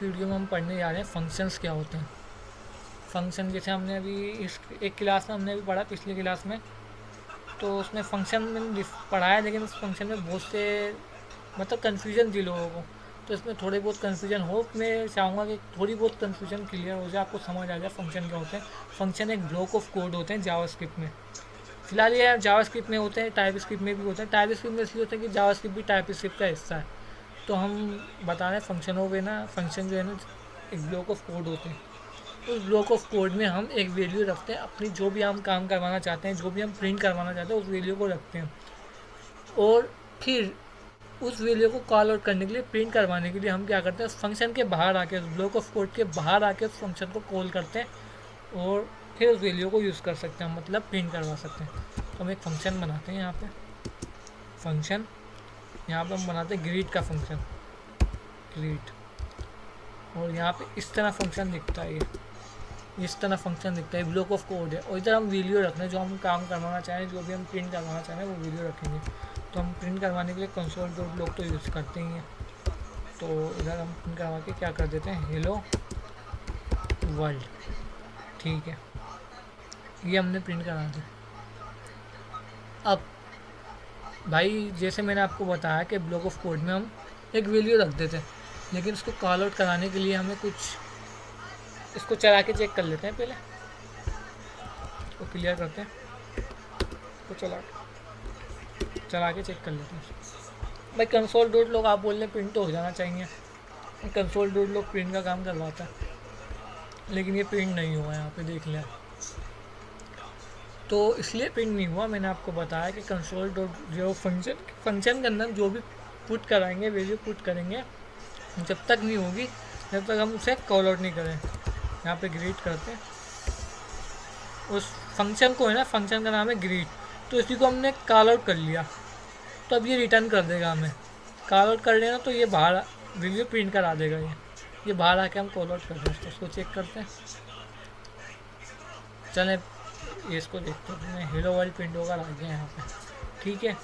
Video में हम पढ़ने जा रहे हैं फंक्शंस क्या होते हैं। फंक्शन जैसे हमने अभी इस एक क्लास में हमने अभी पढ़ा, पिछली क्लास में, तो उसमें फंक्शन में पढ़ा है, लेकिन उस फंक्शन में बहुत से मतलब कन्फ्यूजन थी लोगों को। तो इसमें थोड़े बहुत कन्फ्यूजन हो, मैं चाहूँगा कि थोड़ी बहुत कन्फ्यूजन क्लियर हो जाए, आपको समझ आ जाए फंक्शन क्या होते हैं। फंक्शन एक ब्लॉक ऑफ कोड होते हैं जावास्क्रिप्ट में। फिलहाल ये जावास्क्रिप्ट में होते हैं, टाइप स्क्रिप्ट में भी होते हैं। टाइप स्क्रिप्ट में इसलिए होते हैं कि जावास्क्रिप्ट भी टाइप स्क्रिप्ट का हिस्सा है। तो हम बता रहे हैं फंक्शन हो गए ना, फंक्शन जो है ना एक ब्लॉक ऑफ कोड होते हैं। उस ब्लॉक ऑफ कोड में हम एक वैल्यू रखते हैं, अपनी जो भी हम काम करवाना चाहते हैं, जो भी हम प्रिंट करवाना चाहते हैं, उस वैल्यू को रखते हैं। और फिर उस वैल्यू को कॉल आउट करने के लिए, प्रिंट करवाने के लिए हम क्या करते हैं, उस फंक्शन के बाहर आके, उस ब्लॉक ऑफ कोड के बाहर आके उस फंक्शन को कॉल करते हैं और फिर उस वैल्यू को यूज़ कर सकते हैं, मतलब प्रिंट करवा सकते हैं। तो हम एक फंक्शन बनाते हैं यहाँ पे, फंक्शन यहाँ पे हम बनाते हैं ग्रीट का फंक्शन, ग्रीट। और यहाँ पे इस तरह फंक्शन दिखता है, ये इस तरह फंक्शन दिखता है, ब्लॉक ऑफ कोड है। और इधर हम वीडियो रखना है, जो हम काम करवाना चाहें, जो भी हम प्रिंट करवाना चाहें वो वीडियो रखेंगे। तो हम प्रिंट करवाने के लिए कंसोल डॉट लॉग तो यूज़ करते ही हैं। तो इधर हम प्रिंट करवा के क्या कर देते हैं, हेलो वर्ल्ड। ठीक है, ये हमने प्रिंट करा दी। अब भाई जैसे मैंने आपको बताया कि ब्लॉक ऑफ कोड में हम एक वैल्यू रख देते हैं, लेकिन उसको कॉल आउट कराने के लिए हमें कुछ, इसको चला के चेक कर लेते हैं पहले, इसको क्लियर करते हैं, इसको चला के चेक कर लेते हैं। भाई कंसोल डॉट लॉग आप बोल रहे प्रिंट तो हो जाना चाहिए, कंसोल डॉट लॉग प्रिंट का काम करवाता है, लेकिन ये प्रिंट नहीं हुआ यहाँ पे, देख लिया। तो इसलिए प्रिंट नहीं हुआ, मैंने आपको बताया कि कंसोल डॉट जो फंक्शन के अंदर जो भी पुट कराएंगे, वैल्यू पुट करेंगे, जब तक नहीं होगी, जब तक हम उसे कॉल आउट नहीं करें। यहाँ पे ग्रीट करते हैं, उस फंक्शन को है ना, फंक्शन का नाम है ग्रीट। तो इसी को हमने कॉल आउट कर लिया, तो अब ये रिटर्न कर देगा हमें। कॉल आउट कर लेना तो ये बाहर वैल्यू प्रिंट करा देगा। ये बाहर आके हम कॉल आउट कर रहे हैं, उसको चेक करते हैं। चलें ये इसको देखते हैं, हेलो वर्ल्ड प्रिंट होकर आ गया यहाँ पे। ठीक है,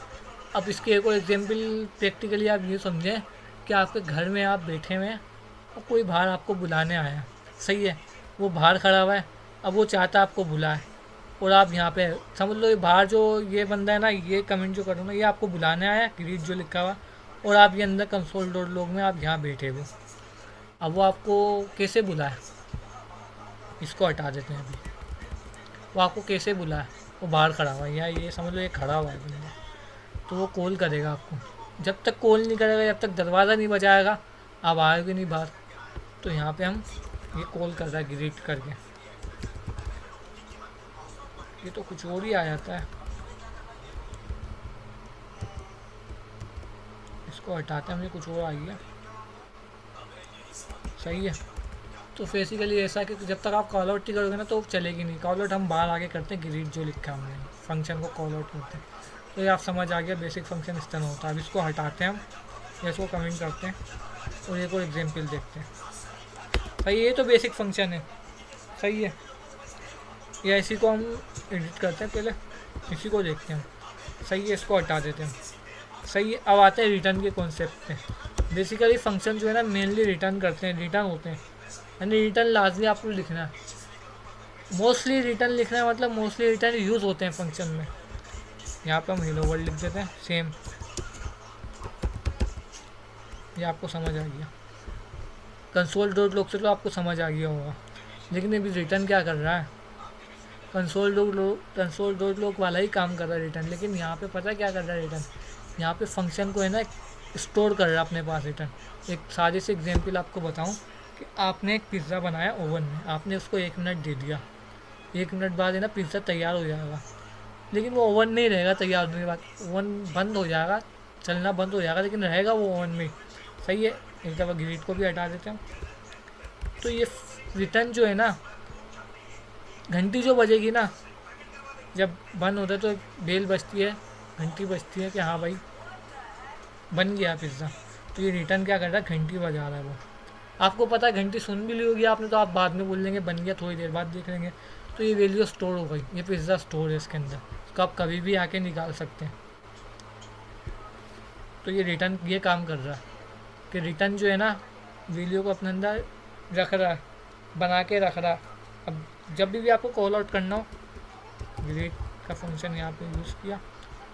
अब इसके एक और एग्जाम्पल प्रैक्टिकली आप ये समझें कि आपके घर में आप बैठे हुए हैं और कोई बाहर आपको बुलाने आया, सही है, वो बाहर खड़ा हुआ है, अब वो चाहता है आपको बुलाए, और आप यहाँ पे समझ लो ये बाहर जो ये बंदा है ना, ये कमेंट जो करूँ ना, ये आपको बुलाने आया, ग्रीट जो लिखा हुआ, और आप ये अंदर कंसोल डॉट लॉग में आप यहाँ बैठे हुए। अब वो आपको कैसे बुलाए, इसको हटा देते हैं अभी। वो आपको कैसे बुलाए, वो बाहर खड़ा हुआ है, या ये समझ लो ये खड़ा हुआ है बंदा, तो वो कॉल करेगा आपको। जब तक कॉल नहीं करेगा, जब तक दरवाज़ा नहीं बजाएगा, आप आएगे नहीं बाहर। तो यहाँ पे हम ये कॉल कर रहा है ग्रीट करके, ये तो कुछ और ही आ जाता है, इसको हटाते हैं, हमें कुछ और आ गया, सही है। तो बेसिकली ऐसा है कि जब तक आप कॉल आउट नहीं करोगे ना तो चलेगी नहीं। कॉल आउट हम बाहर आके करते हैं, ग्रीट जो लिखा है हमने, फंक्शन को कॉल आउट करते हैं। तो ये आप समझ आ गया, बेसिक फंक्शन इस तरह होता है। अब इसको हटाते हैं हम, या इसको कमेंट करते हैं और एक और एग्जाम्पल देखते हैं। भाई ये तो बेसिक फंक्शन है, सही है, या इसी को हम एडिट करते हैं पहले, इसी को देखते हैं हम, सही है, इसको हटा देते हैं, सही है। अब आते हैं रिटर्न के कॉन्सेप्ट पे। बेसिकली फंक्शन जो है ना मेनली रिटर्न करते हैं, रिटर्न होते हैं, यानी रिटर्न लाजमी आपको लिखना है, मोस्टली रिटर्न लिखना है, मतलब मोस्टली रिटर्न यूज़ होते हैं फंक्शन में। यहाँ पे हम हेलो वर्ल्ड लिख देते हैं, सेम, ये आपको समझ आ गया। कंसोल डॉट लॉग से तो आपको समझ आ गया होगा, लेकिन अभी रिटर्न क्या कर रहा है, कंसोल डॉट लॉग वाला ही काम कर रहा है रिटर्न, लेकिन यहाँ पे पता है क्या कर रहा है रिटर्न, यहाँ पे फंक्शन को है ना स्टोर कर रहा है अपने पास रिटर्न। एक सादे से एग्जांपल आपको बताऊँ कि आपने एक पिज़्ज़ा बनाया ओवन में, आपने उसको 1 मिनट दे दिया, 1 मिनट बाद है ना पिज़्ज़ा तैयार हो जाएगा, लेकिन वो ओवन में ही रहेगा तैयार होने के बाद, ओवन बंद हो जाएगा, चलना बंद हो जाएगा, लेकिन रहेगा वो ओवन में, सही है। एक दफ़ा ग्रिड को भी हटा देते हैं। तो ये रिटर्न जो है ना, घंटी जो बजेगी ना जब बंद होता है, तो बेल बजती है, घंटी बजती है कि हाँ भाई बन गया पिज़्ज़ा। तो ये रिटर्न क्या कर रहा है, घंटी बजा रहा है वो। आपको पता है घंटी सुन भी ली होगी आपने, तो आप बाद में बोल देंगे बन गया, थोड़ी देर बाद देख लेंगे। तो ये वैल्यू स्टोर हो गई, ये पिज़्ज़ा स्टोर है इसके अंदर, तो आप कभी भी आके निकाल सकते हैं। तो ये रिटर्न ये काम कर रहा है कि रिटर्न जो है ना वैल्यू को अपने अंदर रख रहा है, बना के रख रहा है। अब जब भी आपको कॉल आउट करना हो, ग्रीट का फंक्शन यहाँ पे यूज़ किया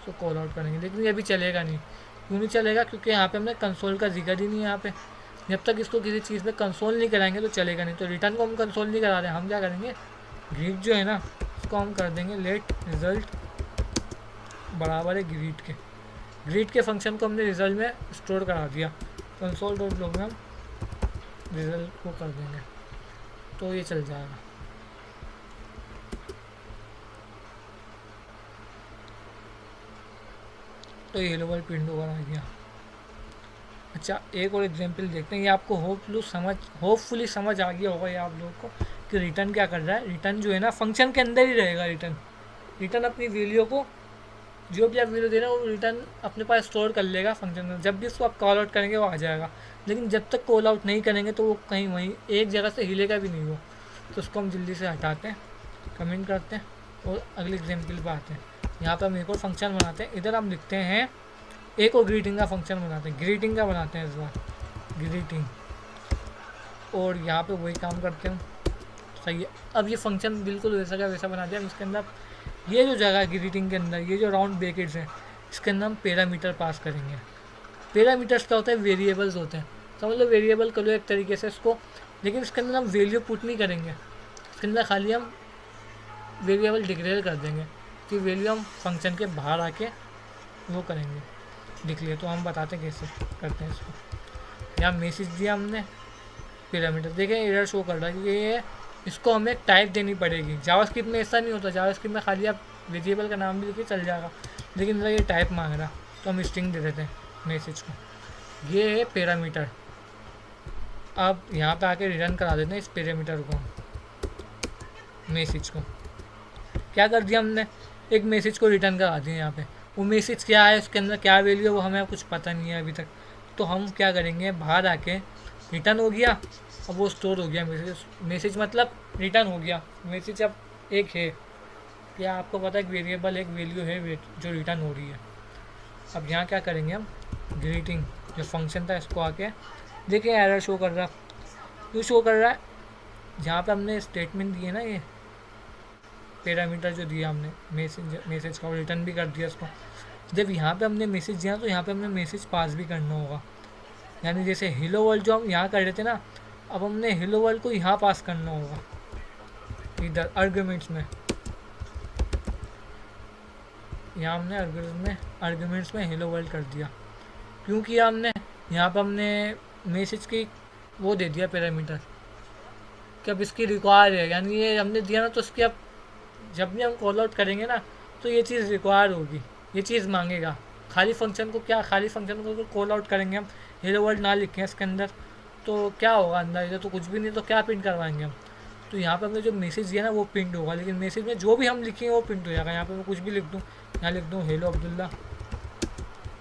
तो कॉल आउट करेंगे, लेकिन ये भी चलेगा नहीं। क्यों नहीं चलेगा? क्योंकि यहाँ पे हमने कंसोल का जिक्र ही नहीं है यहाँ पे। जब तक इसको किसी चीज़ पे कंसोल नहीं कराएंगे तो चलेगा नहीं। तो रिटर्न को हम कंसोल नहीं करा रहे, हम क्या करेंगे, ग्रीट जो है ना उसको हम कर देंगे लेट रिजल्ट बराबर है ग्रीट के। ग्रीट के फंक्शन को हमने रिजल्ट में स्टोर करा दिया, कंसोल डॉट लॉग में हम रिजल्ट को कर देंगे तो ये चल जाएगा। तो ये हेलो वर्ल्ड प्रिंट ओवर आ गया। अच्छा, एक और एग्जांपल देखते हैं। ये आपको होपफुली समझ आ गया होगा ये आप लोगों को कि रिटर्न क्या कर रहा है। रिटर्न जो है ना फंक्शन के अंदर ही रहेगा। रिटर्न अपनी वैल्यू को, जो भी आप वैल्यू दे रहे हो वो रिटर्न अपने पास स्टोर कर लेगा फंक्शन में। जब भी उसको आप कॉल आउट करेंगे वो आ जाएगा, लेकिन जब तक कॉल आउट नहीं करेंगे तो वो कहीं वहीं एक जगह से हिलेगा भी नहीं वो। तो उसको हम जल्दी से हटाते हैं, कमेंट करते हैं और अगले एग्जाम्पल पर आते हैं। यहाँ पर हम एक और फंक्शन बनाते हैं। इधर हम लिखते हैं एक और ग्रीटिंग का फंक्शन बनाते हैं, ग्रीटिंग का बनाते हैं इस बार, ग्रीटिंग। और यहाँ पे वही काम करते हैं, सही है। अब ये फंक्शन बिल्कुल वैसा का वैसा बना दिया। इसके अंदर ये जो जगह है ग्रीटिंग के अंदर, ये जो राउंड ब्रैकेट्स हैं, इसके अंदर हम पैरामीटर पास करेंगे। पैरामीटर्स क्या होता है? वेरिएबल्स होते हैं। समझ लो वेरिएबल कर लो एक तरीके से इसको, लेकिन इसके अंदर हम वैल्यू पुट नहीं करेंगे। इसके अंदर खाली हम वेरिएबल डिक्लेयर कर देंगे कि वैल्यू हम फंक्शन के बाहर आके वो करेंगे, डिक्लेयर। तो हम बताते हैं कैसे करते हैं इसको। यहाँ मैसेज दिया हमने, पैरामीटर देखें एरर शो कर रहा है क्योंकि ये इसको हमें टाइप देनी पड़ेगी। जावास्क्रिप्ट में ऐसा नहीं होता, जावास्क्रिप्ट में खाली आप वेरिएबल का नाम भी लिखिए चल जाएगा, लेकिन ये टाइप मांग रहा तो हम स्ट्रिंग दे देते हैं मैसेज को। ये है पैरामीटर। अब यहाँ पे आके रिटर्न करा देते हैं इस पैरामीटर को, मैसेज को। क्या कर दिया हमने, एक मैसेज को रिटर्न करा दिया। यहाँ पे वो मैसेज क्या है, उसके अंदर क्या वैल्यू है वो हमें कुछ पता नहीं है अभी तक। तो हम क्या करेंगे, बाहर आके रिटर्न हो गया, अब वो स्टोर हो गया मैसेज मतलब रिटर्न हो गया मैसेज। अब एक है, क्या आपको पता है, एक वेरिएबल एक वैल्यू है जो रिटर्न हो रही है। अब यहाँ क्या करेंगे हम, ग्रीटिंग जो फंक्शन था इसको आके देखिए एरर शो कर रहा, क्यों शो कर रहा है? जहाँ पे हमने स्टेटमेंट दिए ना, ये पैरामीटर जो दिया हमने मैसेज का, रिटर्न भी कर दिया इसको। जब यहाँ पे हमने मैसेज दिया तो यहाँ पे हमने मैसेज पास भी करना होगा। यानी जैसे हेलो वर्ल्ड जो हम यहाँ कर रहे थे ना, अब हमने हेलो वर्ल्ड को यहाँ पास करना होगा, इधर आर्गुमेंट्स में। यहाँ हमने आर्गुमेंट्स में हेलो वर्ल्ड कर दिया। क्यों किया हमने? यहाँ पर हमने मैसेज की वो दे दिया पैरामीटर कि अब इसकी रिक्वायर है, यानी ये हमने दिया ना, तो इसकी अब जब भी हम कॉल आउट करेंगे ना तो ये चीज़ रिक्वायर होगी, ये चीज़ मांगेगा। खाली फंक्शन को कॉल आउट करेंगे हम, हेलो वर्ल्ड ना लिखें इसके अंदर तो क्या होगा अंदर, इधर तो कुछ भी नहीं, तो क्या प्रिंट करवाएंगे हम। तो यहाँ पर हमने जो मैसेज दिया ना वो प्रिंट होगा, लेकिन मैसेज में जो भी हम लिखेंगे वो प्रिंट हो जाएगा। यहाँ पर मैं कुछ भी लिख दूँ, यहाँ लिख दूँ हेलो अब्दुल्ला,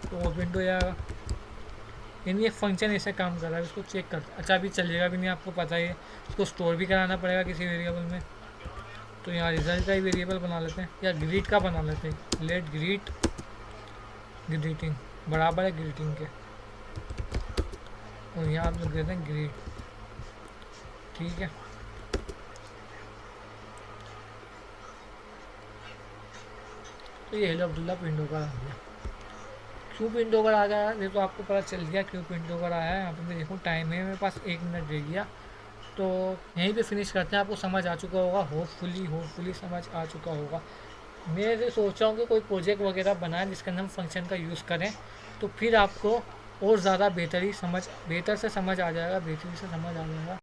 तो वो प्रिंट हो जाएगा। यानी ये फंक्शन ऐसे काम कर रहा है, इसको चेक कर। अच्छा, अभी चलेगा भी नहीं, आपको पता ही है, इसको स्टोर भी कराना पड़ेगा किसी वेरिएबल में। तो यहाँ रिजल्ट का ही वेरिएबल बना लेते हैं, या ग्रीट का बना लेते हैं, लेट ग्रीट ग्रीटिंग बराबर है ग्रीटिंग के, और यहाँ आप लिख देते हैं ग्रीट। ठीक है, तो ये हेलो अब्दुल्ला प्रिंट होकर आ गया। क्यों प्रिंट होकर आ गया ये तो आपको पता चल गया क्यों प्रिंट होकर आया है। यहाँ पे मैं देखूँ टाइम है मेरे पास 1 मिनट रह गया, तो यहीं पे फिनिश करते हैं। आपको समझ आ चुका होगा, होपफुली समझ आ चुका होगा। मैं सोच रहा हूँ कि कोई प्रोजेक्ट वगैरह बनाए जिसके अंदर हम फंक्शन का यूज़ करें, तो फिर आपको और ज़्यादा बेहतर से समझ आ जाएगा।